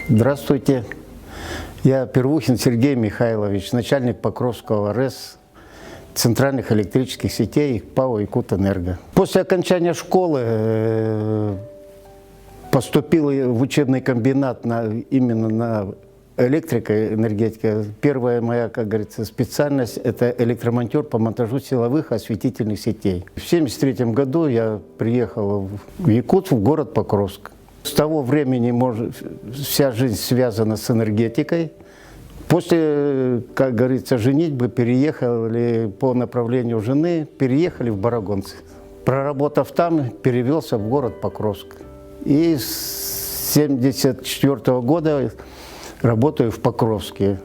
Здравствуйте, я Первухин Сергей Михайлович, начальник Покровского РЭС центральных электрических сетей ПАО «Якутэнерго». После окончания школы поступил в учебный комбинат именно на электрика, энергетика. Первая моя, как говорится, специальность – это электромонтер по монтажу силовых осветительных сетей. В 1973 году я приехал в Якутск, в город Покровск. С того времени вся жизнь связана с энергетикой. После, как говорится, женитьбы переехали по направлению жены, переехали в Барагонцы. Проработав там, перевелся в город Покровск. И с 1974 года работаю в Покровске.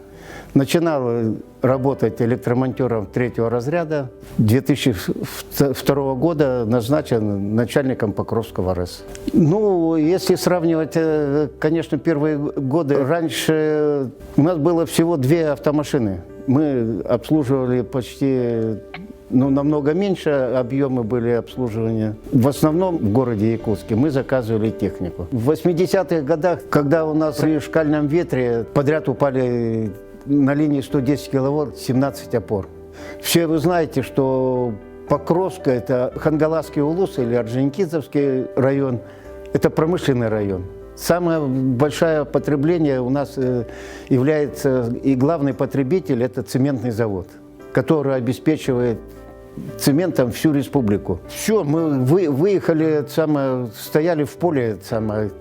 Начинал работать электромонтером третьего разряда. 2002 года назначен начальником Покровского РЭС. Ну, если сравнивать, конечно, первые годы, раньше у нас было всего 2 автомашины. Мы обслуживали почти, намного меньше объемы были обслуживания. В основном в городе Якутске мы заказывали технику. В 80-х годах, когда у нас при шквальном ветре подряд упали на линии 110 киловольт 17 опор. Все вы знаете, что Покровск – это Хангаласский улус или Орджоникидзевский район, это промышленный район. Самое большое потребление у нас является, и главный потребитель – это цементный завод, который обеспечивает цементом всю республику. Все, мы выехали, стояли в поле,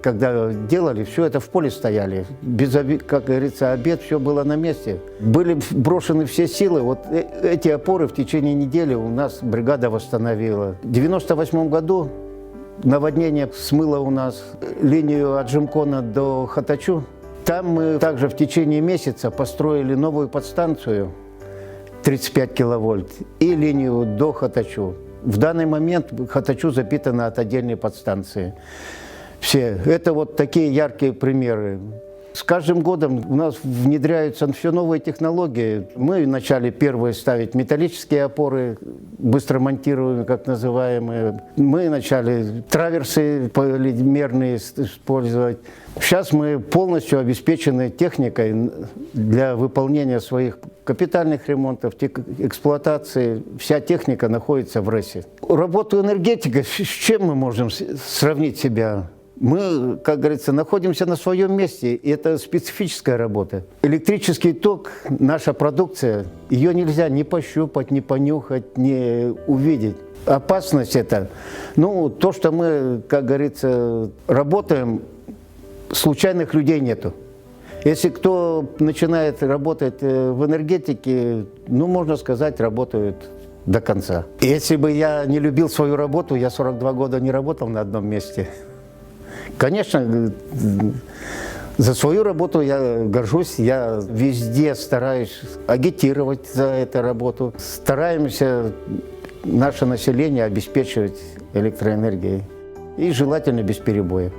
когда делали, все это в поле стояли. Без, как говорится, обед, все было на месте. Были брошены все силы. Вот эти опоры в течение недели у нас бригада восстановила. В 1998 году наводнение смыло у нас линию от Жимкона до Хатачу. Там мы также в течение месяца построили новую подстанцию 35 киловольт и линию до Хатачу. В данный момент Хатачу запитана от отдельной подстанции. Все. Это вот такие яркие примеры. С каждым годом у нас внедряются все новые технологии. Мы начали первые ставить металлические опоры, быстро монтируемые, как называемые. Мы начали траверсы полимерные использовать. Сейчас мы полностью обеспечены техникой для выполнения своих капитальных ремонтов, эксплуатации. Вся техника находится в РЭСе. Работу энергетика, с чем мы можем сравнить себя? Мы, как говорится, находимся на своем месте, и это специфическая работа. Электрический ток, наша продукция, ее нельзя ни пощупать, ни понюхать, ни увидеть. Опасность это, то, что мы, как говорится, работаем, случайных людей нету. Если кто начинает работать в энергетике, можно сказать, работают до конца. Если бы я не любил свою работу, я 42 года не работал на одном месте. Конечно, за свою работу я горжусь, я везде стараюсь агитировать за эту работу. Стараемся наше население обеспечивать электроэнергией и желательно без перебоев.